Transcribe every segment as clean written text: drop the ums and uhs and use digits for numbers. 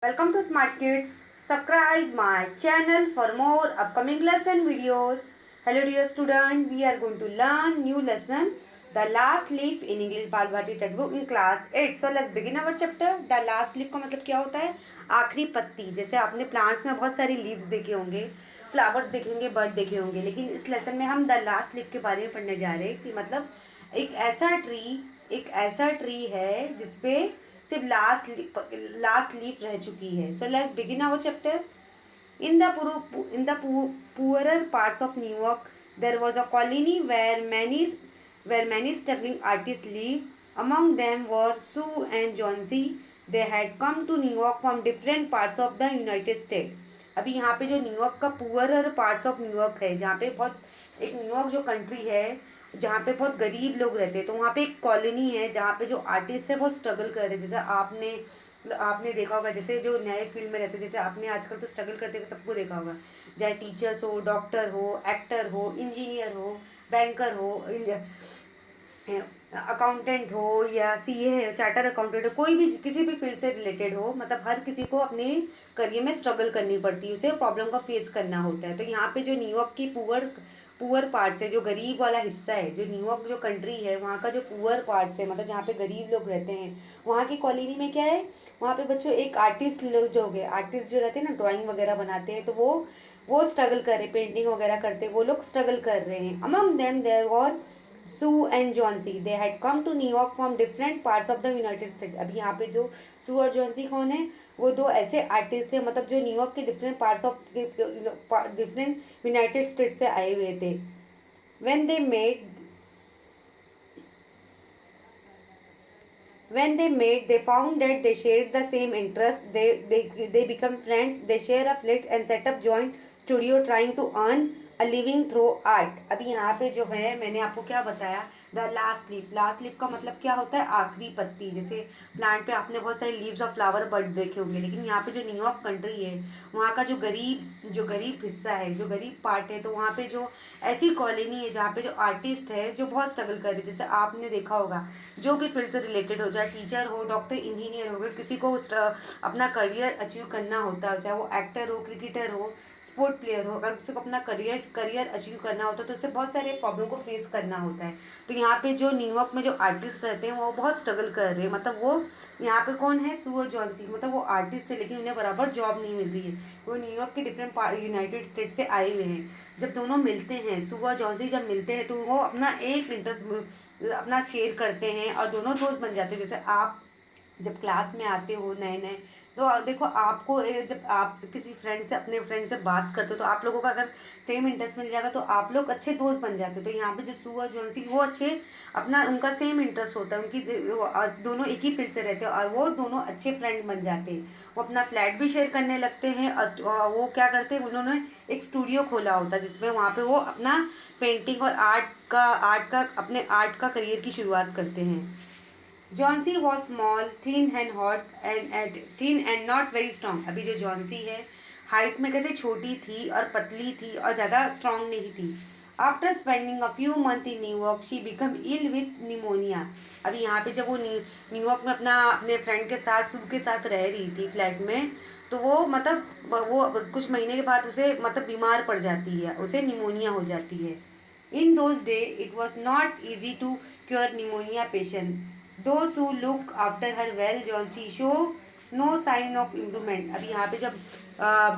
Welcome to Smart Kids. Subscribe my channel for more upcoming lesson videos. Hello dear student, we are going to learn new lesson The Last Leaf in English बाल Bharti textbook in class 8. So let's begin our chapter. The last leaf का मतलब क्या होता है? आखिरी पत्ती. जैसे आपने प्लांट्स में बहुत सारी लीव्स देखे होंगे, फ्लावर्स देखे होंगे, बर्ड देखे होंगे, लेकिन इस लेसन में हम द लास्ट लीफ के बारे में पढ़ने जा रहे हैं कि मतलब एक ऐसा ट्री है जिसपे सिर्फ लास्ट लीफ रह चुकी है. So let's begin our chapter. In the poorer parts of New York, there was a colony where many struggling artists lived. Among them were Sue and John C. They had come to New York from different parts of the United States. अभी यहाँ पे जो New York का poorer parts of New York है, जहाँ पे बहुत एक न्यूयॉर्क जो कंट्री है जहाँ पे बहुत गरीब लोग रहते हैं, तो वहाँ पे एक कॉलोनी है जहाँ पे जो आर्टिस्ट है बहुत स्ट्रगल कर रहे हैं. जैसे आपने देखा होगा, जैसे जो नए फील्ड में रहते हैं, जैसे आपने आजकल तो स्ट्रगल करते हुए सबको देखा होगा, चाहे टीचर्स हो, डॉक्टर हो, एक्टर हो, इंजीनियर हो, बैंकर हो, अकाउंटेंट हो या सीए है, चार्टर अकाउंटेंट हो, कोई भी किसी भी फील्ड से रिलेटेड हो, मतलब हर किसी को अपने करियर में स्ट्रगल करनी पड़ती है, उसे प्रॉब्लम का फेस करना होता है. तो यहाँ पे जो न्यूयॉर्क की पुअर पार्ट्स है, जो गरीब वाला हिस्सा है, जो न्यूयॉर्क जो कंट्री है वहाँ का जो पुअर पार्ट्स है, मतलब जहाँ पे गरीब लोग रहते हैं, वहाँ की कॉलोनी में क्या है, वहाँ पे बच्चों एक आर्टिस्ट लोग जो हो गए, आर्टिस्ट जो रहते हैं ना, ड्राइंग वगैरह बनाते हैं, तो वो स्ट्रगल कर रहे, पेंटिंग वगैरह करते हैं, वो लोग स्ट्रगल कर रहे हैं. Among them there were Sue and John C. They had come to New York from different parts of the United States. अभी यहाँ पे जो सू और जॉन सी कौन है, वो दो ऐसे आर्टिस्ट थे, मतलब जो न्यूयॉर्क के different parts of different United states से आए हुए थे. when they made they found that they shared the same interest. They become friends. They share a flat and set up joint studio trying to earn a living through art. अभी यहाँ पे जो है, मैंने आपको क्या बताया, द लास्ट लीफ का मतलब क्या होता है, आखिरी पत्ती. जैसे प्लांट पे आपने बहुत सारे लीव्स और फ्लावर बर्ड देखे होंगे, लेकिन यहाँ पे जो न्यूयॉर्क कंट्री है, वहाँ का जो गरीब हिस्सा है, जो गरीब पार्ट है, तो वहाँ पे जो ऐसी कॉलोनी है जहाँ पे जो आर्टिस्ट है जो बहुत स्ट्रगल कर रहे हैं. जैसे आपने देखा होगा, जो भी फील्ड से रिलेटेड हो, चाहे टीचर हो, डॉक्टर, इंजीनियर हो, किसी को अपना करियर अचीव करना होता है, चाहे वो एक्टर हो, क्रिकेटर हो, स्पोर्ट प्लेयर हो, अगर किसी को अपना करियर अचीव करना होता है तो उसे बहुत सारे प्रॉब्लम को फेस करना होता है. तो यहाँ पे जो न्यूयॉर्क में जो आर्टिस्ट रहते हैं वो बहुत स्ट्रगल कर रहे हैं. मतलब वो यहाँ पे कौन है, सू और जॉन सी, मतलब वो आर्टिस्ट है लेकिन उन्हें बराबर जॉब नहीं मिल रही है. वो न्यूयॉर्क के डिफरेंट यूनाइटेड स्टेट से आए हुए हैं. जब दोनों मिलते हैं, सू और जॉन सी जब मिलते हैं, तो वो अपना एक इंटरेस्ट अपना शेयर करते हैं और दोनों दोस्त बन जाते हैं. जैसे आप जब क्लास में आते हो नए नए, तो देखो आपको जब आप किसी फ्रेंड से, अपने फ्रेंड से बात करते हो, तो आप लोगों का अगर सेम इंटरेस्ट मिल जाएगा तो आप लोग अच्छे दोस्त बन जाते हो. तो यहाँ पे जो सू और जॉन सी, वो अच्छे अपना उनका सेम इंटरेस्ट होता है, उनकी दोनों एक ही फील्ड से रहते हैं और वो दोनों अच्छे फ्रेंड बन जाते हैं. वो अपना फ्लैट भी शेयर करने लगते हैं और वो क्या करते हैं, उन्होंने एक स्टूडियो खोला होता है जिसमें वहाँ पे वो अपना पेंटिंग और अपने आर्ट का करियर की शुरुआत करते हैं. Johnsy was small, thin and not very strong. अभी जो जॉन्सी है, हाइट में कैसे छोटी थी और पतली थी और ज़्यादा स्ट्रांग नहीं थी. After spending a few month in New York, she become ill with pneumonia. अभी यहाँ पे जब वो न्यूयॉर्क में अपने फ्रेंड के साथ, सू के साथ रह रही थी फ्लैट में, तो वो कुछ महीने के बाद उसे मतलब बीमार पड़ जाती है, उसे निमोनिया हो जाती है. In those day it was not easy to cure pneumonia patient. Though Sue look after her well, Johnsy show no sign of improvement. अभी यहाँ पे जब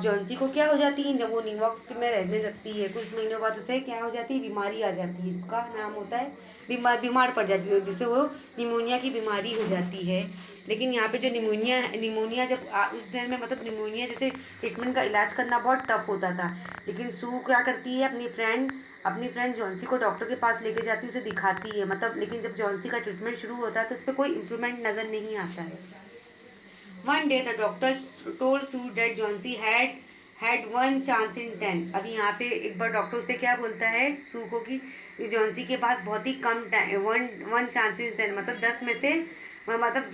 जॉन्सी को क्या हो जाती है, जब वो न्यूयॉर्क में रहने लगती है, कुछ महीनों बाद उसे क्या हो जाती है, बीमारी आ जाती है, जिसका नाम होता है बीमार पड़ जाती है, जिससे वो निमोनिया की बीमारी हो जाती है. लेकिन यहाँ पे जो निमोनिया जब उस दिन में, मतलब निमोनिया जैसे ट्रीटमेंट का इलाज करना बहुत टफ होता था. लेकिन सू क्या करती है, अपनी फ्रेंड जॉन्सी को डॉक्टर के पास लेके जाती है, उसे दिखाती है, मतलब लेकिन जब जॉन्सी का ट्रीटमेंट शुरू होता है तो उस पर कोई इम्प्रूवमेंट नज़र नहीं आता है. One day the doctor told Sue that Johnsy had 1 chance in 10. अभी यहाँ पे एक बार डॉक्टर उसे क्या बोलता है, सू को, कि जॉन्सी के पास बहुत ही कम टाइम, वन चांस इन 10, मतलब 10 में से, मतलब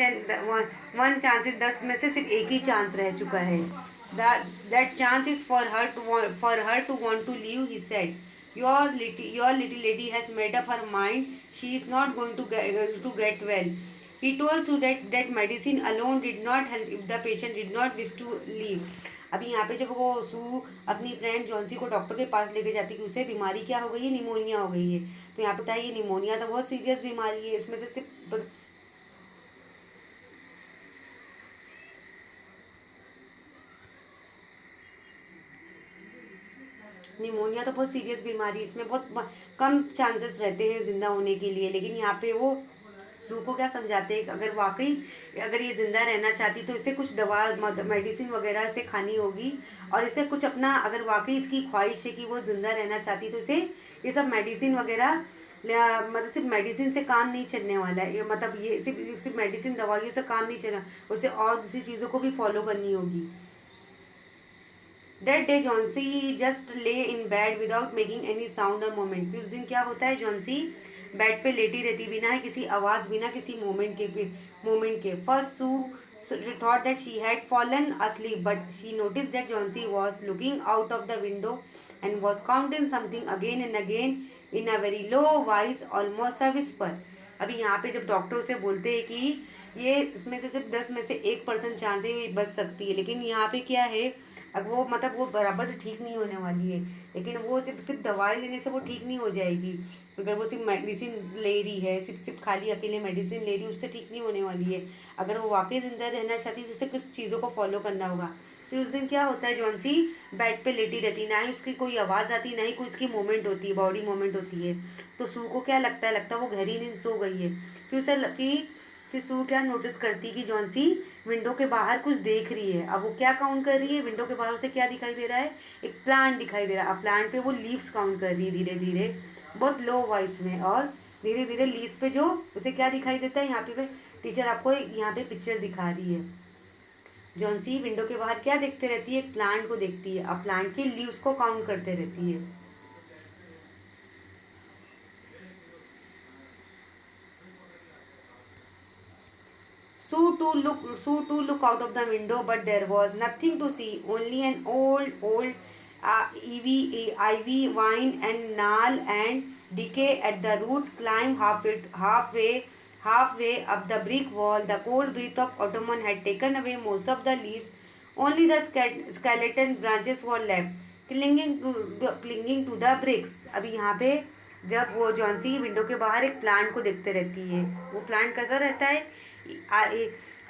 10 में से सिर्फ एक ही चांस रह चुका है. That chance is for her to want to live, he said. Your little lady has made up her mind. She is not going to get well. He told Sue that medicine alone did not help if the patient did not wish to leave. अभी यहाँ पे जब वो सू अपनी friend Johnsy को doctor के पास लेके जाती कि उसे बीमारी क्या हो गई है, निमोनिया हो गई है। तो यहाँ पे बताइए निमोनिया तो बहुत सीरियस बीमारी है, इसमें से सिर्फ निमोनिया तो बहुत सीरियस बीमारी है, इसमें बहुत कम चांसेस रहते हैं ज़िंदा होने के लिए। लेकिन यहाँ पे वो सू को क्या समझाते हैं कि अगर वाकई अगर ये ज़िंदा रहना चाहती तो इसे कुछ दवा मेडिसिन वगैरह इसे खानी होगी, और इसे कुछ अपना अगर वाकई इसकी ख्वाहिश है कि वो ज़िंदा रहना चाहती तो इसे ये सब मेडिसिन वगैरह मतलब सिर्फ मेडिसिन से काम नहीं चलने वाला है, ये मतलब ये सिर्फ मेडिसिन दवाइयों से काम नहीं चलना, उसे और दूसरी चीज़ों को भी फॉलो करनी होगी। That day जॉन्सी जस्ट ले in bed without making any sound और मोमेंट। फिर उस दिन क्या होता है, जॉन्सी बेड पे लेटी रहती बिना किसी आवाज़ बिना किसी मोमेंट के। First Sue thought that she had fallen asleep, but she notice that Johnsy was looking out of the window and was counting something again and again in a very low voice almost a whisper. अभी यहाँ पे जब doctor उसे बोलते हैं कि ये इसमें से सिर्फ 10 में से 1% चांस है ये बच सकती है, लेकिन यहाँ पे क्या है, अब वो मतलब वो बराबर से ठीक नहीं होने वाली है। लेकिन वो सिर्फ दवाई लेने से वो ठीक नहीं हो जाएगी, अगर वो सिर्फ मेडिसिन ले रही है, सिर्फ खाली अकेले मेडिसिन ले रही है, उससे ठीक नहीं होने वाली है। अगर वो वाकई ज़िंदा रहना चाहती है तो उसे कुछ चीज़ों को फॉलो करना होगा। फिर उस दिन क्या होता है, जॉन्सी बेड पे लेटी रहती, ना ही उसकी कोई आवाज़ आती, ना ही कोई उसकी मूवमेंट होती है, बॉडी मूवमेंट होती है। तो सू को क्या लगता है वो गहरी नींद सो गई है। फिर सू क्या नोटिस करती कि जॉन्सी विंडो के बाहर कुछ देख रही है। अब वो क्या काउंट कर रही है, विंडो के बाहर उसे क्या दिखाई दे रहा है, एक प्लांट दिखाई दे रहा है। अब प्लांट पे वो लीव्स काउंट कर रही है धीरे धीरे, बहुत लो वॉइस में, और धीरे धीरे लीव्स पे जो उसे क्या दिखाई देता है, यहाँ पे टीचर आपको यहाँ पे पिक्चर दिखा रही है। जॉन्सी विंडो के बाहर क्या देखते रहती है, एक प्लांट को देखती है। अब प्लांट के लीव्स को काउंट करते रहती है। Sue too look out of the window, but there was nothing to see. Only an old ivy vine and gnarl and decay at the root climb halfway up the brick wall. The cold breath of autumn had taken away most of the leaves. Only the skeleton branches were left, clinging to the bricks. अभी यहाँ पे जब वो Johnsy window के बाहर एक plant को देखते रहती है, वो प्लांट कैसा रहता है,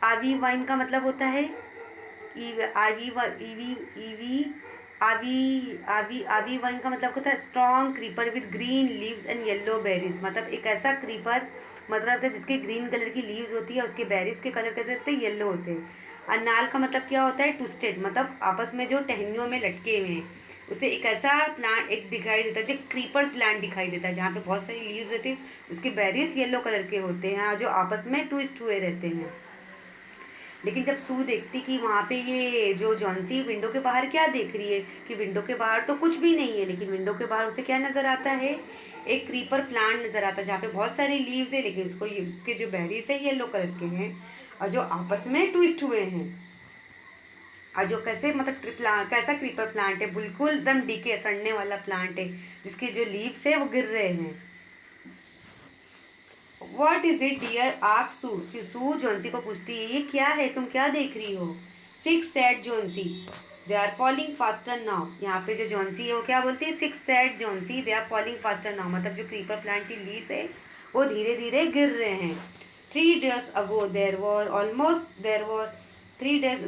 आवी वाइन का मतलब होता है आवी ईवी ईवी आवी आवी आवी वाइन का मतलब होता है strong creeper with green leaves and yellow berries. मतलब एक ऐसा क्रीपर मतलब होता है जिसके ग्रीन कलर की लीव्स होती है, उसके बेरीज के कलर कैसे होते हैं, येलो होते हैं। अनाल का मतलब क्या होता है, ट्विस्टेड, मतलब आपस में जो टहनियों में लटके हुए हैं। उसे एक ऐसा प्लांट एक दिखाई देता है जो क्रीपर प्लांट दिखाई देता है, जहाँ पे बहुत सारी लीव्स रहती है, उसके बेरीज येलो कलर के होते हैं जो आपस में ट्विस्ट हुए रहते हैं। लेकिन जब सू देखती कि वहाँ पे ये जो जॉन्सी विंडो के बाहर क्या देख रही है, कि विंडो के बाहर तो कुछ भी नहीं है, लेकिन विंडो के बाहर उसे क्या नज़र आता है, एक क्रीपर प्लांट नज़र आता है जहाँ पे बहुत सारी लीव्स है, लेकिन उसके जो बेरीज है येलो कलर के हैं और जो आपस में ट्विस्ट हुए हैं। और जो कैसे मतलब प्लांट कैसा क्रीपर प्लांट है, बिल्कुल एकदम डीके सड़ने वाला प्लांट है जिसके जो लीव्स है वो गिर रहे हैं। वॉट इज इट डियर आक सू, कि सू जॉन्सी को पूछती है ये क्या है, तुम क्या देख रही हो। Six said Johnsy they are falling faster now. यहाँ पे जो जॉन्सी है वो क्या बोलती है, six said Johnsy they are falling faster now, मतलब जो क्रीपर प्लांट की लीव्स है वो धीरे धीरे गिर रहे हैं। 3 days ago there were almost there were 3 days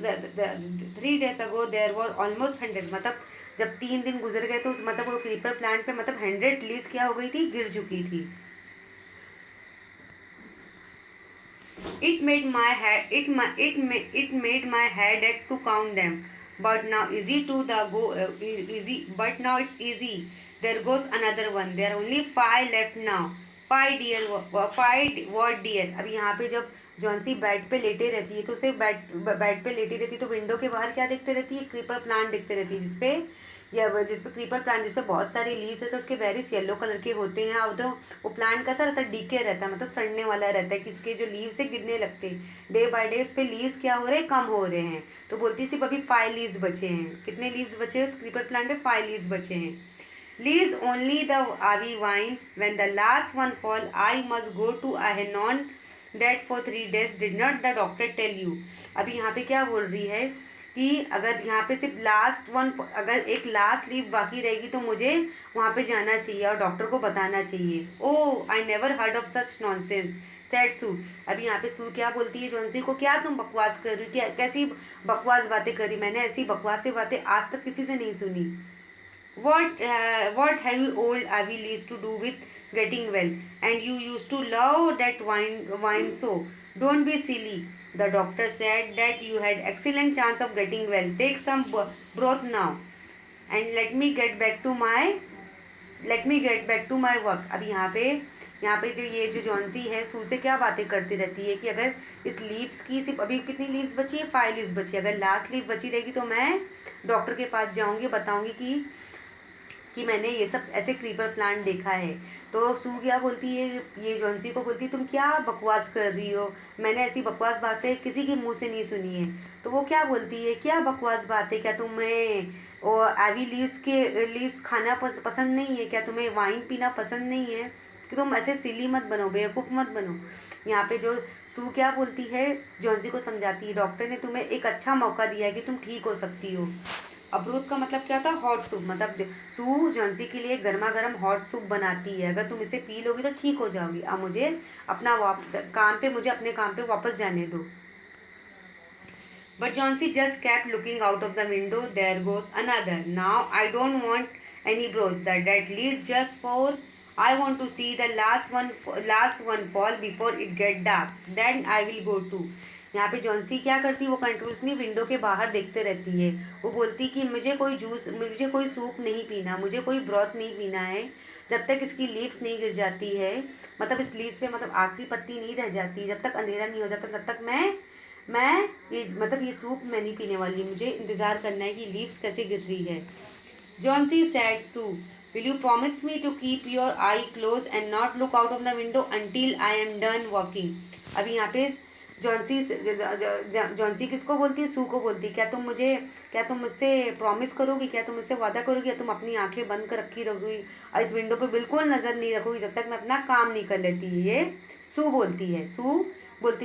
ago there were almost 100, मतलब जब 3 दिन गुजर गए तो मतलब वो क्रीपर प्लांट पे मतलब 100 लीव्स क्या हो गई थी, गिर चुकी थी। It made my head it made my head ache to count them, but now easy. But now it's easy. There goes another one. There are only 5 left now. 5 what dear। अभी यहाँ पे जब जॉन्सी बेड पे लेटे रहती है तो उसे बेड पे लेटी रहती है तो विंडो के बाहर क्या देखते रहती है, क्रीपर प्लांट देखते रहती है जिसपे क्रीपर प्लांट जिसपे बहुत सारे लीव्स है तो उसके बेरीज येलो कलर के होते हैं। और तो वो प्लांट कैसा रहता है, डीके रहता है, मतलब सड़ने वाला रहता है कि उसके जो लीव्स है गिरने लगते हैं। डे बाय डे इस पे लीव्स क्या हो रहे हैं, कम हो रहे हैं। तो बोलती सिर्फ अभी 5 लीव्स बचे हैं। कितने लीव्स बचे हैं उस क्रीपर प्लांट में, 5 लीव्स बचे हैं। Leaves only the ivy vine. When the last one fall, I must go to a that for 3 days did not the doctor tell you. अभी यहाँ पे क्या बोल रही है कि अगर यहाँ पे सिर्फ लास्ट वन, अगर एक लास्ट लीव बाकी रहेगी तो मुझे वहाँ पे जाना चाहिए और डॉक्टर को बताना चाहिए। Oh I never heard of such nonsense said Sue. अभी यहाँ पे सू क्या बोलती है जॉन्सी को, क्या तुम बकवास कर रही, क्या कैसी बकवास बातें करी, मैंने ऐसी बकवास बातें आज तक किसी से नहीं सुनी। What have you old Avi used to do with getting well? And you used to love that wine so. Don't be silly. The doctor said that you had excellent chance of getting well. Take some broth now, and let me get back to my work. अभी यहाँ पे जो ये जो Johnsy है सू से क्या बातें करती रहती है कि अगर इस लीव्स की सिर्फ अभी कितनी लीव्स बची है, 5 लीव्स बची है, अगर लास्ट लीव बची रहेगी तो मैं डॉक्टर के पास जाऊँगी, बताऊँगी कि मैंने ये सब ऐसे क्रीपर प्लांट देखा है। तो सू क्या बोलती है, ये जॉन्सी को बोलती है तुम क्या बकवास कर रही हो, मैंने ऐसी बकवास बातें किसी के मुंह से नहीं सुनी है। तो वो क्या बोलती है, क्या बकवास बात है, क्या तुम्हें और एवी लीव्स खाना पसंद नहीं है, क्या तुम्हें वाइन पीना पसंद नहीं है, कि तुम ऐसे सिली मत बनो, बेवकूफ़ मत बनो। यहाँ पे जो सू क्या बोलती है, जॉन्सी को समझाती है डॉक्टर ने तुम्हें एक अच्छा मौका दिया है कि तुम ठीक हो सकती हो। अबरूद का मतलब क्या होता है, हॉट सूप, मतलब सू जॉन्सी के लिए गर्मा गर्म हॉट सूप बनाती है, अगर तुम इसे पी लोगी तो ठीक हो जाओगी। अब मुझे अपने काम पे वापस जाने दो। But Johnsy just kept looking out of the window, there goes another, now I don't want any broth, that least just for I want to see the last one fall before it get dark, then I will go too। यहाँ पे Johnsy क्या करती है, वो continuously window के बाहर देखते रहती है। वो बोलती कि मुझे कोई सूप नहीं पीना, मुझे कोई ब्रॉथ नहीं पीना है जब तक इसकी लीव्स नहीं गिर जाती है, मतलब इस लीव्स पे मतलब आखिरी पत्ती नहीं रह जाती, जब तक अंधेरा नहीं हो जाता तब तक मैं ये सूप मैं नहीं पीने वाली, मुझे इंतज़ार करना है कि लीव्स कैसे गिर रही है। Johnsy said Sue, will you promise me to keep your eye close and not look out of the window until I am done walking. अभी यहाँ पे जॉन्सी किसको बोलती है, सू को बोलती है, क्या तुम मुझसे प्रॉमिस करोगी, क्या तुम मुझसे वादा करोगी, या तुम अपनी आंखें बंद कर रखी रहोगी और इस विंडो पे बिल्कुल नज़र नहीं रखोगी जब तक मैं अपना काम नहीं कर लेती है। ये सू बोलती है,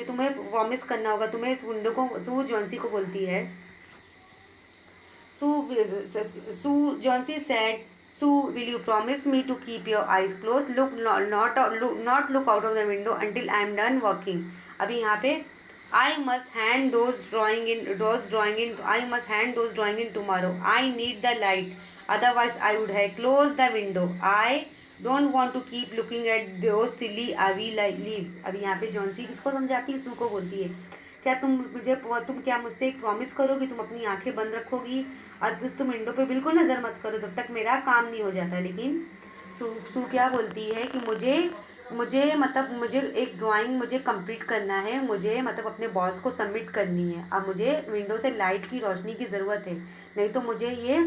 तुम्हें प्रॉमिस करना होगा तुम्हें इस विंडो को, सू जॉन्सी को बोलती है। Johnsy said, Sue, will you promise me to keep your eyes closed? Not look out of the window until I am done working. अभी यहाँ पे I must hand those drawing in tomorrow. I need the light. Otherwise, I would have closed the window. I don't want to keep looking at those silly ivy leaves. अभी यहाँ पे Johnsy किसको समझाती है, सू को बोलती है, क्या तुम क्या मुझसे एक प्रॉमिस करोगी, तुम अपनी आंखें बंद रखोगी और तुम विंडो पे बिल्कुल नज़र मत करो जब तक मेरा काम नहीं हो जाता। लेकिन सू क्या बोलती है कि मुझे एक ड्राइंग मुझे कंप्लीट करना है, मुझे मतलब अपने बॉस को सबमिट करनी है, अब मुझे विंडो से लाइट की रोशनी की ज़रूरत है, नहीं तो मुझे ये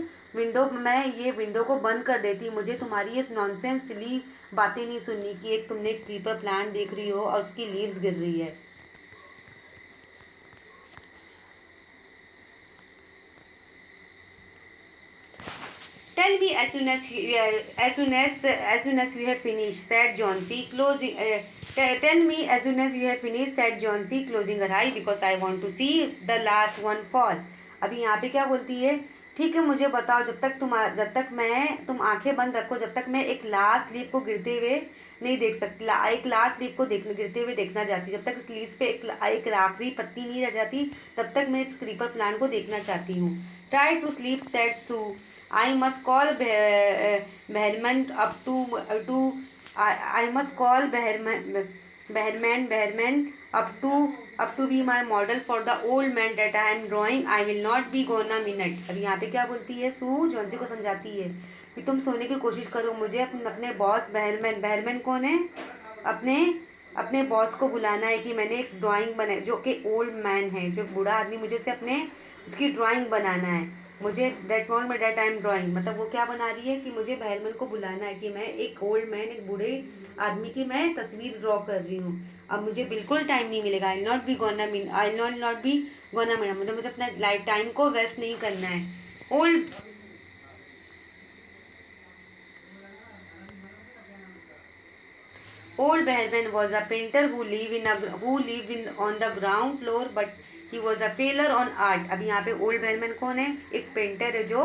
विंडो को बंद कर देती, मुझे तुम्हारी ये नॉनसेंस सिली बातें नहीं सुननी कि एक तुमने क्रीपर प्लांट देख रही हो और उसकी लीव्स गिर रही है। Tell me as soon as you have finished, said Johnsy, closing. Tell me as soon as you have finished, said Johnsy, closing her eye because I want to see the last one fall. अभी यहाँ पे क्या बोलती है, ठीक है मुझे बताओ, तुम आंखें बंद रखो जब तक मैं एक लास्ट लीफ को गिरते हुए नहीं देख सकती, एक लास्ट लीफ को गिरते हुए देखना चाहती, जब तक इस लीफ पे एक आखिरी पत्ती नहीं रह जाती तब तक मैं इस क्रीपर प्लांट को देखना चाहती हूँ। Try to sleep, said Sue, I must call Behrman I must call Behrman up to be my model for the old man that I am drawing. I will not be gone a minute. अभी यहाँ पे क्या बोलती है, सू Johnsy को समझाती है कि तुम सोने की कोशिश करो, मुझे अपने बॉस बहरमैन कौन है, अपने बॉस को बुलाना है कि मैंने एक ड्राइंग बनाई, जो कि ओल्ड मैन है, जो बूढ़ा आदमी, मुझे उसकी ड्राइंग बनाना है, मुझे डेट वॉन्ट में डेट आई एम ड्राइंग, मतलब वो क्या बना रही है कि मुझे बहरमन को बुलाना है कि मैं एक ओल्ड मैन, एक बूढ़े आदमी की मैं तस्वीर ड्रॉ कर रही हूँ, अब मुझे बिल्कुल टाइम नहीं मिलेगा। आई नॉट बी गोना मुझे अपना लाइफ टाइम को वेस्ट नहीं करना है। Old Old Behrman was a painter who lived in on the ground floor, but he was a failure on art. अभी यहाँ पे ओल्ड बेहरमैन कौन है? एक पेंटर है जो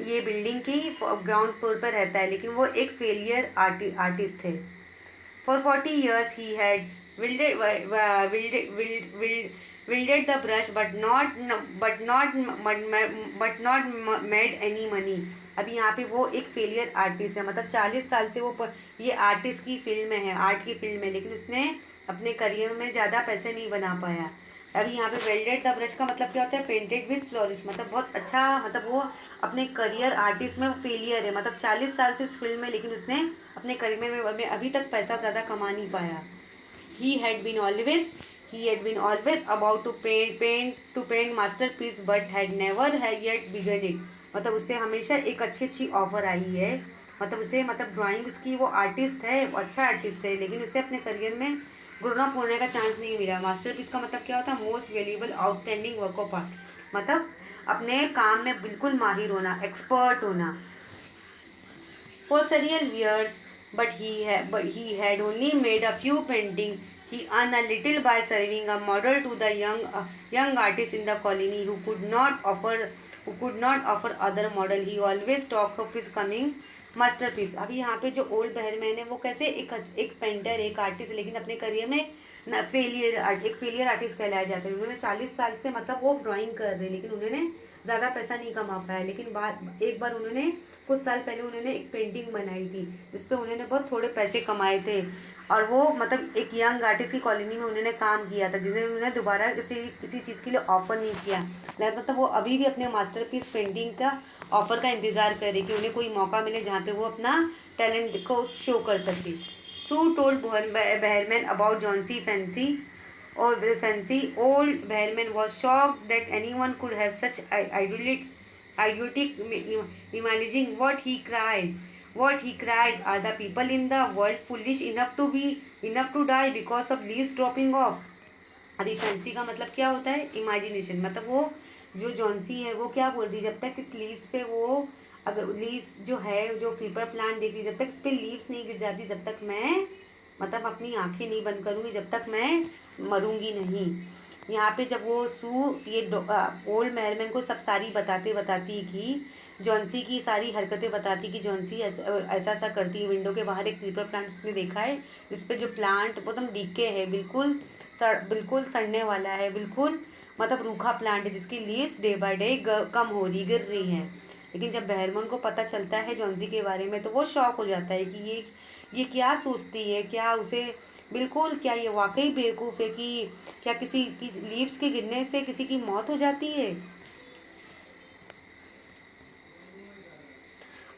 ये बिल्डिंग की ग्राउंड फ्लोर पर रहता है, लेकिन वो एक फेलियर आर्टिस्ट है. For 40 years he had wielded the brush, but not made any money. अभी यहाँ पे वो एक फेलियर आर्टिस्ट है, मतलब 40 साल से वो ये आर्टिस्ट की फील्ड में है, आर्ट की फील्ड में, लेकिन उसने अपने करियर में ज़्यादा पैसे नहीं बना पाया. अभी यहाँ पे वेल्डेड द ब्रश का मतलब क्या होता है? पेंटेड विथ फ्लोरिश, मतलब बहुत अच्छा, मतलब वो अपने करियर आर्टिस्ट में फेलियर है, मतलब 40 साल से इस फील्ड में, लेकिन उसने अपने करियर में अभी तक पैसा ज़्यादा कमा नहीं पाया. ही had been always about to paint masterpiece, but had never had yet begun it. मतलब उससे हमेशा एक अच्छी ऑफर आई है, मतलब उसे, मतलब ड्राइंग उसकी, वो आर्टिस्ट है, वो अच्छा आर्टिस्ट है, लेकिन उसे अपने करियर में ग्रोन अप होने का चांस नहीं मिला. मास्टरपीस का मतलब क्या होता है? Most valuable outstanding work of art, मतलब अपने काम में बिल्कुल माहिर होना, एक्सपर्ट होना. For several years, but he had only made a few paintings. He earned a little by serving a model to the young artists in the colony who could not offer other model. He always talked of his coming masterpiece. अभी यहाँ पे जो old Behrman है वो कैसे एक painter, एक artist, लेकिन अपने करियर में एक फेलियर आर्टिस्ट कहलाया जाता है. उन्होंने 40 साल से, मतलब वो ड्राइंग कर रहे हैं, लेकिन उन्होंने ज़्यादा पैसा नहीं कमा पाया. लेकिन एक बार उन्होंने, कुछ साल पहले उन्होंने एक पेंटिंग बनाई थी जिस पे उन्होंने बहुत थोड़े पैसे कमाए थे, और वो मतलब एक यंग आर्टिस्ट की कॉलोनी में उन्होंने काम किया था, जिन्हें उन्होंने दोबारा किसी चीज़ के लिए ऑफ़र नहीं किया. मतलब वो अभी भी अपने मास्टरपीस पेंटिंग का ऑफ़र का इंतज़ार कर रही कि उन्हें कोई मौका मिले जहाँ पे वो अपना टैलेंट को शो कर सके. Sue told Behrman about Johnsy fancy or fancy. Old Behrman was shocked that anyone could have such idiotic imagining. What he cried, are the people in the world foolish enough to die because of leaves dropping off? अभी fancy का मतलब क्या होता है? Imagination. मतलब वो जो Johnsy है वो क्या बोल रही है? जब तक इस लीव्स पे वो, अगर लीव्स जो है, जो क्रीपर प्लांट देख रही, जब तक इस पर लीव्स नहीं गिर जाती, जब तक मैं, मतलब अपनी आंखें नहीं बंद करूँगी, जब तक मैं मरूंगी नहीं. यहाँ पे जब वो ये ओल्ड बेहरमैन को सब सारी बताती कि जॉन्सी की सारी हरकतें बताती कि जॉन्सी ऐसा करती है. विंडो के बाहर एक क्रीपर प्लांट उसने देखा है जिसपे जो प्लांट एकदम डीके है, बिल्कुल सड़ने वाला है, बिल्कुल मतलब रूखा प्लांट है, जिसकी लीव्स डे बाय डे कम हो रही, गिर रही हैं. लेकिन जब बेहरमैन को पता चलता है जॉन्सी के बारे में, तो वो शॉक हो जाता है कि ये क्या सोचती है, क्या उसे बिल्कुल, क्या ये वाकई बेवकूफ़ है कि क्या किसी की लीव्स के गिरने से किसी की मौत हो जाती है?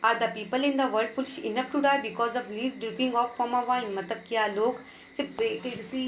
Are the people in the world full enough to die because of leaves dripping off from a vine. मतलब क्या लोग सिर्फ किसी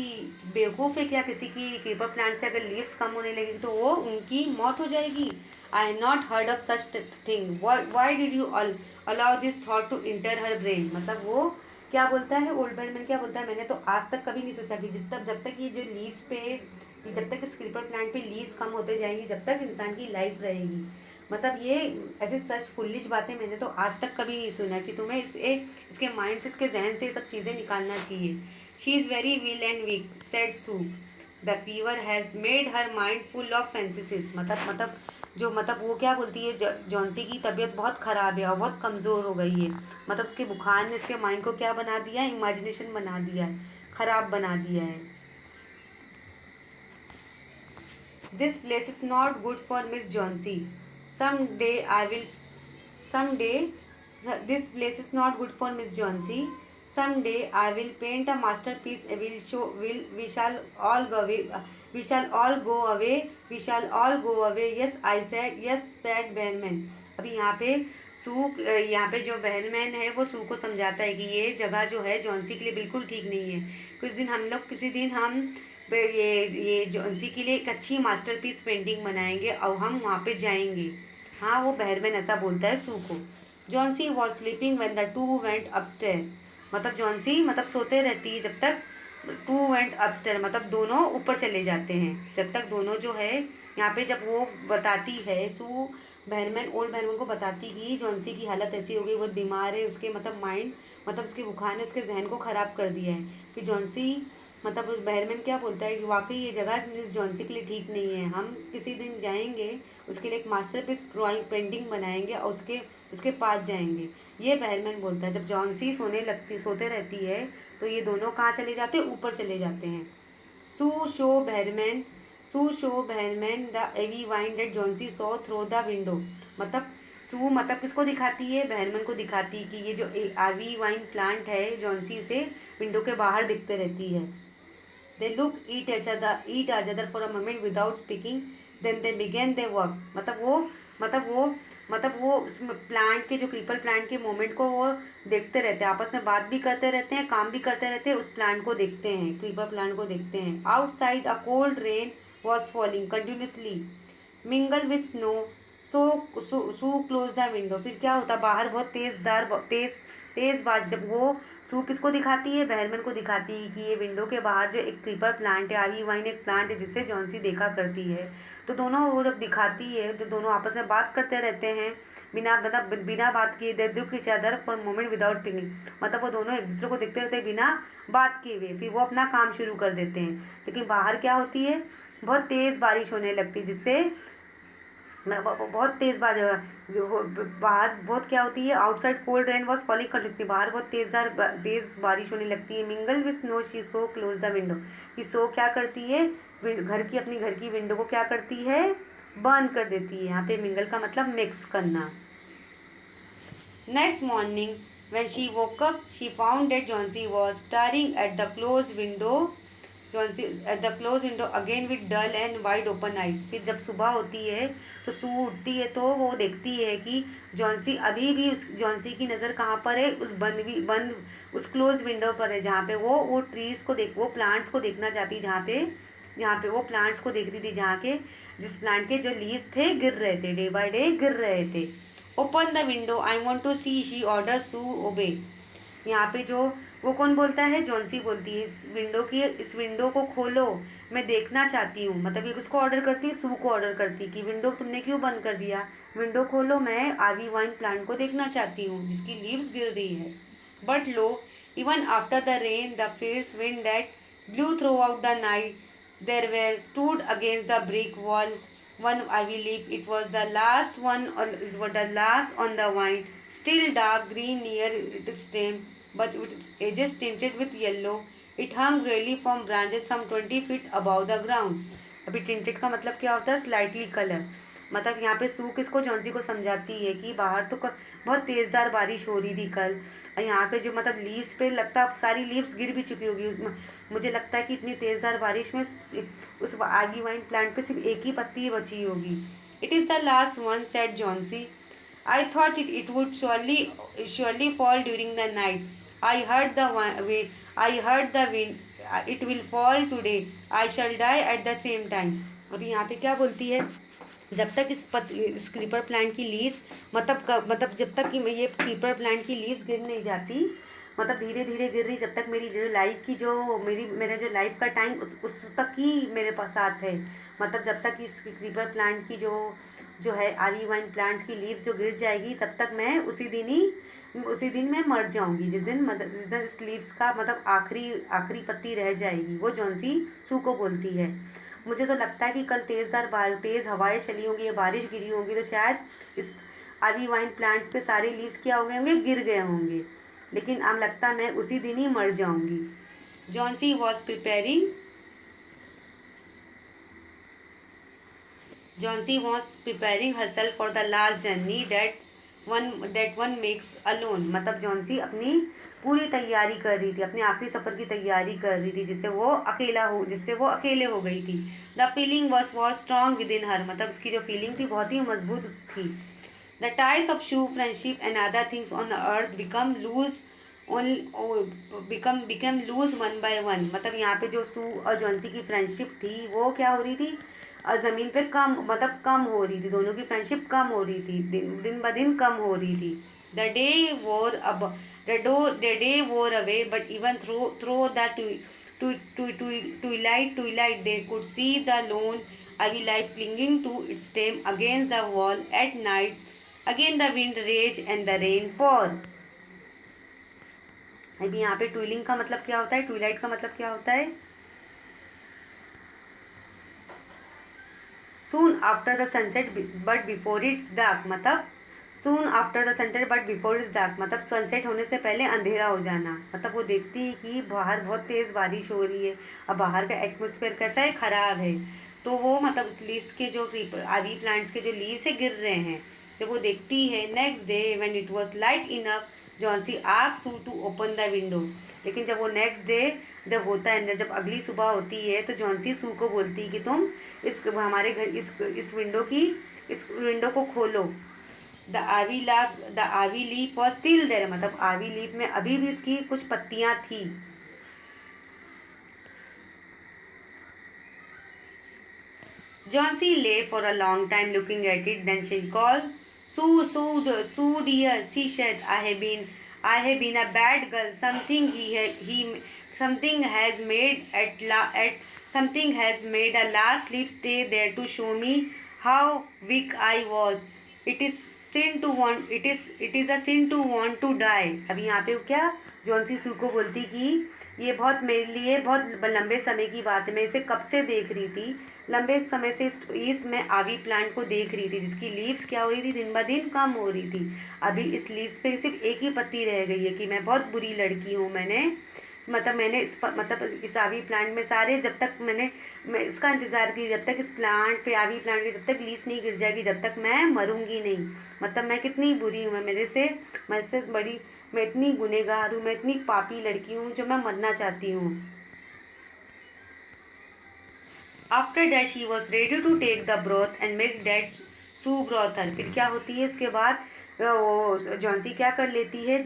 बेवकूफ़ है क्या? किसी की क्रीपर प्लांट से अगर लीव्स कम होने लगेगी तो वो उनकी मौत हो जाएगी. I have not heard of such thing. Why did you allow this thought to enter her brain. मतलब वो क्या बोलता है ओल्ड बेहरमैन, क्या बोलता है? मैंने तो आज तक कभी नहीं सोचा कि जब तक ये जो लीव्स पे, जब तक इस क्रीपर प्लांट पे लीव्स कम होते जाएंगी, जब तक इंसान की लाइफ रहेगी. मतलब ये ऐसे सच फुलिश बातें मैंने तो आज तक कभी नहीं सुना कि तुम्हें इसके माइंड से, इसके जहन से ये सब चीज़ें निकालना चाहिए. She is very ill and weak said Sue. The fever has made her mind full of fancies. मतलब वो क्या बोलती है, जॉन्सी की तबीयत बहुत ख़राब है और बहुत कमज़ोर हो गई है. मतलब उसके बुखार ने उसके माइंड को क्या बना दिया है? इमेजिनेशन बना दिया है, ख़राब बना दिया है. This place is not good for miss Johnsy. Someday I will. Someday, this place is not good for Miss Johnsy. Someday I will paint a masterpiece. We shall all go away. We shall all go away. We shall all go away. Yes, I said. Yes, said Behrman. अभी यहाँ पे जो Behrman है वो सू को समझाता है कि ये जगह जो है जॉन्सी के लिए बिल्कुल ठीक नहीं है. किसी दिन हम ये जॉन्सी के लिए एक अच्छी मास्टरपीस पेंटिंग बनाएंगे और हम वहाँ पे जाएंगे. हाँ, वो बेहरमैन ऐसा बोलता है सू को. Johnsy was sleeping when the two went upstair. मतलब जॉन्सी सोते रहती है जब तक टू वेंट अपस्टेयर, मतलब दोनों ऊपर चले जाते हैं। जब तक दोनों जो है यहाँ पे, जब वो बताती है सू बहरमैन, ओल्ड बहरमैन को बताती कि जॉन्सी की हालत ऐसी हो गई, बहुत बीमार है, उसके मतलब माइंड, मतलब उसके बुखार ने उसके जहन को ख़राब कर दिया है। कि जॉन्सी, मतलब उस बहरमैन क्या बोलता है कि वाकई ये जगह मिस जॉन्सी के लिए ठीक नहीं है, हम किसी दिन जाएंगे, उसके लिए एक मास्टरपीस ड्राइंग पेंटिंग बनाएंगे और उसके उसके पास जाएंगे। ये बहरमैन बोलता है। जब जॉन्सी सोते रहती है तो ये दोनों कहाँ चले जाते हैं, ऊपर चले जाते हैं। Sue show Behrman Sue show Behrman the ivy vine that Johnsy saw through the window, मतलब सू मतलब किसको दिखाती है, बहरमैन को दिखाती कि ये जो आवी वाइन प्लांट है जॉन्सी से विंडो के बाहर दिखते रहती है। They look each other for a moment without speaking. Then they began their work. मतलब वो उस प्लांट के, जो क्रीपर प्लांट के मोमेंट को वो देखते रहते हैं, आपस में बात भी करते रहते हैं, काम भी करते रहते हैं, उस प्लांट को देखते हैं, क्रीपर प्लांट को देखते हैं। Outside a cold rain was falling continuously mingle with snow. So Sue close the window. फिर क्या होता, बाहर बहुत तेज बाज, जब वो सू किसको दिखाती है, बहरमैन को दिखाती है कि ये विंडो के बाहर जो एक क्रीपर प्लांट है, आवी वाइन एक प्लांट है जिससे जॉन्सी देखा करती है। तो दोनों वो जब दिखाती है तो दोनों आपस में बात करते रहते हैं, बिना बात किए। They look each other for moment without speaking, मतलब वो दोनों एक दूसरे को देखते रहते हैं बिना बात किए हुए, फिर वो अपना काम शुरू कर देते हैं। लेकिन बाहर क्या होती है, बहुत तेज़ बारिश होने लगती है, जिससे बहुत तेज़ बाहर बहुत क्या होती है, outside cold rain was falling continuously, बाहर बहुत तेज़ बारिश होने लगती है। Mingle with snow she so close the window, कि सो क्या करती है, अपनी घर की विंडो को क्या करती है, बंद कर देती है। यहाँ पे मिंगल का मतलब मिक्स करना। Next morning when she woke up, she found that Johnsy was staring at the closed window. Johnsy at the closed window again with dull and wide open eyes. फिर जब सुबह होती है तो सू उठती है तो वो देखती है कि जॉन्सी अभी भी, उस जॉन्सी की नज़र कहाँ पर है, उस बंद उस क्लोज विंडो पर है, जहाँ पे वो ट्रीज़ को वो प्लांट्स को देखना चाहती है, जहाँ पे वो प्लांट्स को देख रही थी, जिस प्लांट के जो लीव्स थे गिर रहे थे, डे बाय डे गिर रहे थे। Open the window I want to see, she ordered Sue obey. यहाँ पे जो वो कौन बोलता है, जॉन्सी बोलती है, इस विंडो को खोलो, मैं देखना चाहती हूँ। मतलब ये किसको ऑर्डर करती है, सू को ऑर्डर करती है कि विंडो तुमने क्यों बंद कर दिया, विंडो खोलो, मैं आवी वाइन प्लांट को देखना चाहती हूँ जिसकी लीव्स गिर रही है। But low, even after the rain the fierce wind that blew throughout the night, there were stood against the brick wall one ivy leaf. It was the last one, or is what the last on the vine, still dark green near its stem, but with its edges tinted with yellow. It hung really from branches some 20 feet above the ground. अभी tinted का मतलब क्या होता है, slightly colour. मतलब यहाँ पे सू किसको, जॉन्सी को समझाती है कि बाहर तो बहुत तेज़दार बारिश हो रही थी कल, और यहाँ पे जो मतलब लीव्स पे लगता सारी लीव्स गिर भी चुकी होगी। मुझे लगता है कि इतनी तेज़दार बारिश में उस आगी वाइन प्लांट पे सिर्फ एक ही पत्ती बची होगी। It is the last one said Johnsy, I thought it would surely fall during the night, I heard the wind, it will fall today, I shall die at the same time. अभी यहाँ पे क्या बोलती है, जब तक इस creeper plant की लीव्स, मतलब जब तक कि ये क्रीपर प्लांट की लीव्स गिर नहीं जाती, मतलब धीरे धीरे गिर रही, जब तक मेरी जो लाइफ की जो मेरा जो लाइफ का टाइम उस तक ही मेरे पास साथ है। मतलब जब तक इस क्रीपर प्लांट की जो है आवी वाइन प्लांट्स की लीव्स जो गिर जाएगी, तब तक मैं उसी दिन मैं मर जाऊंगी, जिस दिन इस लीव्स का मतलब आखिरी पत्ती रह जाएगी। वो जॉन्सी सू को बोलती है। मुझे तो लगता है कि कल तेज़ हवाएं चली होंगी या बारिश गिरी होंगी, तो शायद इस आवी वाइन प्लांट्स पे सारे लीव्स क्या हो गए होंगे, गिर गए होंगे, लेकिन अब लगता है मैं उसी दिन ही मर जाऊंगी। Johnsy was preparing herself for the last journey that one makes alone. मतलब जॉन्सी अपनी पूरी तैयारी कर रही थी, अपने आखिरी सफ़र की तैयारी कर रही थी, जिससे वो अकेले हो गई थी। The feeling was for strong within her, मतलब उसकी जो फीलिंग थी बहुत ही मजबूत थी। The ties of Sue friendship and other things on earth become loose one by one. मतलब यहाँ पे जो सू और जॉन्सी की फ्रेंडशिप थी वो क्या हो रही थी, और ज़मीन पे कम हो रही थी, दोनों की फ्रेंडशिप कम हो रही थी, दिन ब दिन कम हो रही थी। द डे वोर अब the day wore away, but even through that twilight, they could see the lone ivy leaf clinging to its stem against the wall. At night, again the wind rage and the rain pour. अभी यहाँ पे ट्विलिंग का मतलब क्या होता है, Twilight का मतलब क्या होता है? Soon after the sunset but before it's dark, मतलब soon after the sunset but before it's dark मतलब सनसेट होने से पहले अंधेरा हो जाना। मतलब वो देखती है कि बाहर बहुत तेज़ बारिश हो रही है, अब बाहर का एटमॉस्फेयर कैसा है, ख़राब है, तो वो मतलब उस लीव्स के जो आवी प्लांट्स के जो लीव्स से गिर रहे हैं, जब वो देखती है। Next day when it was light enough Johnsy asked Sue to open the window. लेकिन जब वो नेक्स्ट डे जब होता है, जब अगली सुबह होती है, तो जॉन्सी सू को बोलती है कि तुम हमारे घर इस विंडो को खोलो। द आवी लीफ वॉज स्टिल देयर, मतलब आवी लीफ में अभी भी उसकी कुछ पत्तियां थी। Johnsy lay for a long time looking at it. Then she called, Sue, dear," she said. I have been a bad girl. Something has made something has made a last leaf stay there to show me how weak I was. It is it is a sin to want to die. अभी यहाँ पे क्या Johnsy सू को बोलती कि ये बहुत मेरे लिए बहुत लंबे समय की बात है, मैं इसे कब से देख रही थी, लंबे समय से इस मैं आवी प्लांट को देख रही थी जिसकी लीव्स क्या हो रही थी, दिन ब दिन कम हो रही थी। अभी इस लीव्स पे सिर्फ एक ही पत्ती रह गई है कि मैं बहुत बुरी लड़की हूँ। मैंने इस आवी प्लांट में सारे मैं इसका इंतज़ार की जब तक इस प्लांट पे आवी प्लांट की जब तक लीव्स नहीं गिर जाएगी, जब तक मैं मरूंगी नहीं। मतलब मैं कितनी बुरी हूँ, मैं इतनी गुनहगार हूँ, मैं इतनी पापी लड़की हूँ जो मैं मरना चाहती हूँ। After that she was ready to take the broth and make that soup broth her. फिर क्या होती है उसके बाद, वो जॉन्सी क्या कर लेती है,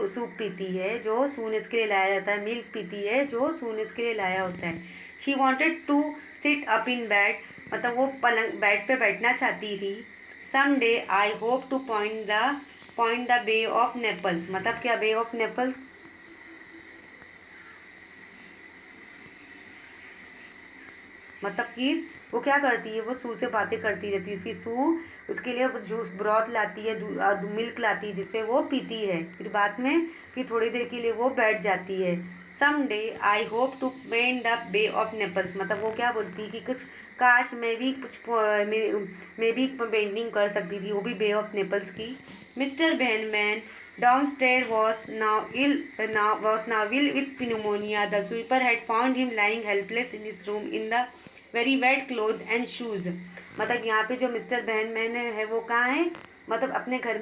सूप पीती है जो सून इसके लिए लाया जाता है, मिल्क पीती है जो सून इसके लिए लाया होता है। She wanted to sit up in bed, मतलब वो बेड पे बैठना चाहती थी। Some day I hope to paint the bay of Naples, मतलब क्या बे ऑफ नेपल्स, मतलब कि वो क्या करती है, वो सू से बातें करती रहती है। फिर सू उसके लिए जूस ब्रॉथ लाती है, मिल्क लाती है जिसे वो पीती है। फिर थोड़ी देर के लिए वो बैठ जाती है। Some day I hope to paint the bay of Naples, मतलब वो क्या बोलती है कि कुछ काश मैं भी पेंटिंग कर सकती थी, वो भी बे ऑफ नेपल्स की। Mister Behrman downstairs was now ill with pneumonia. The sweeper had found him lying helpless in his room in the very wet clothes and shoes. मतलब यहाँ पे जो मिस्टर बैनमैन है वो कहाँ है, मतलब अपने घर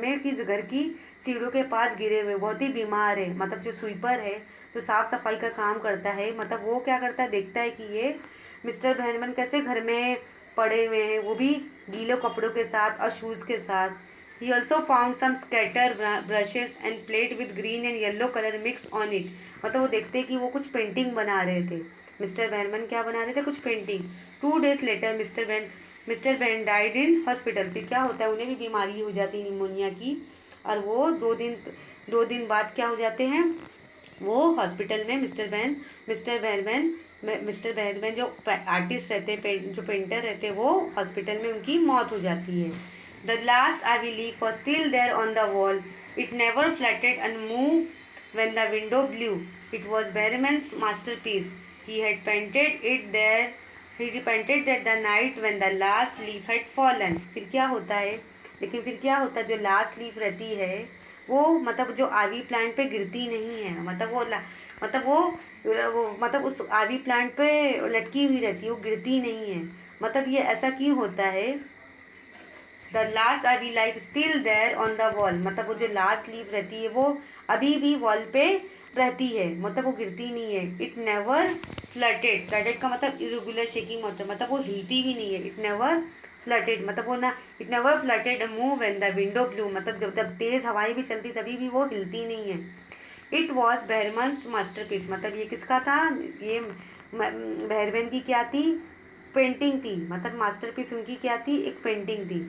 की सीढ़ियों के पास गिरे हुए, बहुत ही बीमार है। मतलब जो स्वीपर है जो साफ़ सफाई का काम करता है, मतलब वो क्या करता है, देखता है कि ये मिस्टर बैनमैन कैसे घर में पड़े हुए हैं, वो भी गीले कपड़ों के साथ और शूज़ के साथ। He also found some scatter brushes and plate with green and yellow color mix on it. मतलब वो देखते हैं कि वो कुछ पेंटिंग बना रहे थे। मिस्टर बैनमैन क्या बना रहे थे, कुछ painting. 2 days later mister ban died in hospital. फिर क्या होता है, उन्हें भी बीमारी हो जाती है निमोनिया की, और वो 2 दिन बाद क्या हो जाते हैं, वो हॉस्पिटल में मिस्टर बैनमैन जो आर्टिस्ट रहते हैं, जो पेंटर रहते हैं, वो हॉस्पिटल में उनकी मौत हो जाती है। The last ivy leaf was still there on the wall. It never fluttered and moved when the wind blew. It was Berryman's masterpiece. He had painted it there. He painted that the night when the last leaf had fallen. फिर क्या होता है, जो last leaf रहती है वो मतलब जो आवी प्लांट पे गिरती नहीं है, मतलब उस आवी प्लांट पे लटकी हुई रहती है, वो गिरती नहीं है। मतलब ये ऐसा क्यों होता है, the last ivy leaf still there on the wall, मतलब वो जो लास्ट लीफ रहती है वो अभी भी वॉल पे रहती है, मतलब वो गिरती नहीं है। इट नेवर फ्लटेड का मतलब इरेगुलर शेकिंग मोटर, मतलब वो हिलती भी नहीं है। इट नेवर फ्लटेड मतलब वो ना, it never fluttered move when the window blew, मतलब जब तेज़ हवाएं भी चलती तभी भी वो हिलती नहीं है। इट वॉज बेहरमन्स मास्टरपीस, मतलब ये किसका था, ये बेहरमैन की क्या थी, पेंटिंग थी। मतलब मास्टरपीस उनकी क्या थी, एक पेंटिंग थी।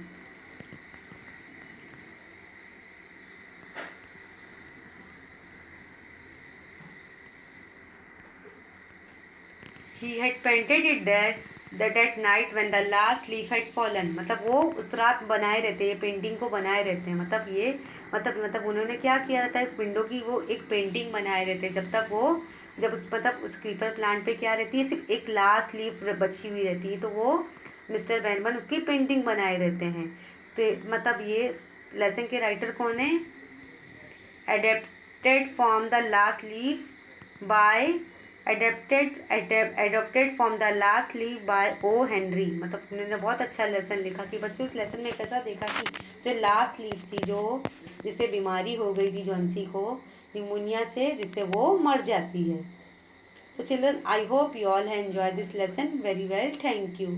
He had painted it there that at night when the last leaf had fallen. मतलब वो उस रात बनाए रहते हैं, पेंटिंग को बनाए रहते हैं। मतलब ये मतलब उन्होंने क्या किया रहता है, इस विंडो की वो एक पेंटिंग बनाए रहते हैं जब तक वो जब उस उस क्रीपर प्लांट पे क्या रहती है, सिर्फ एक लास्ट लीफ बची हुई रहती है, तो वो मिस्टर बैनमन उसकी पेंटिंग बनाए रहते हैं। तो मतलब ये लेसन के राइटर कौन है? adapted from the last leaf by adapted from the last leaf by O Henry. मतलब उन्होंने बहुत अच्छा लेसन लिखा कि बच्चों इस लेसन में कैसा देखा कि जो लास्ट लीफ थी, जो जिसे बीमारी हो गई थी जॉन्सी को निमोनिया से, जिससे वो मर जाती है। So children, I hope you all have enjoyed this lesson very well. Thank you.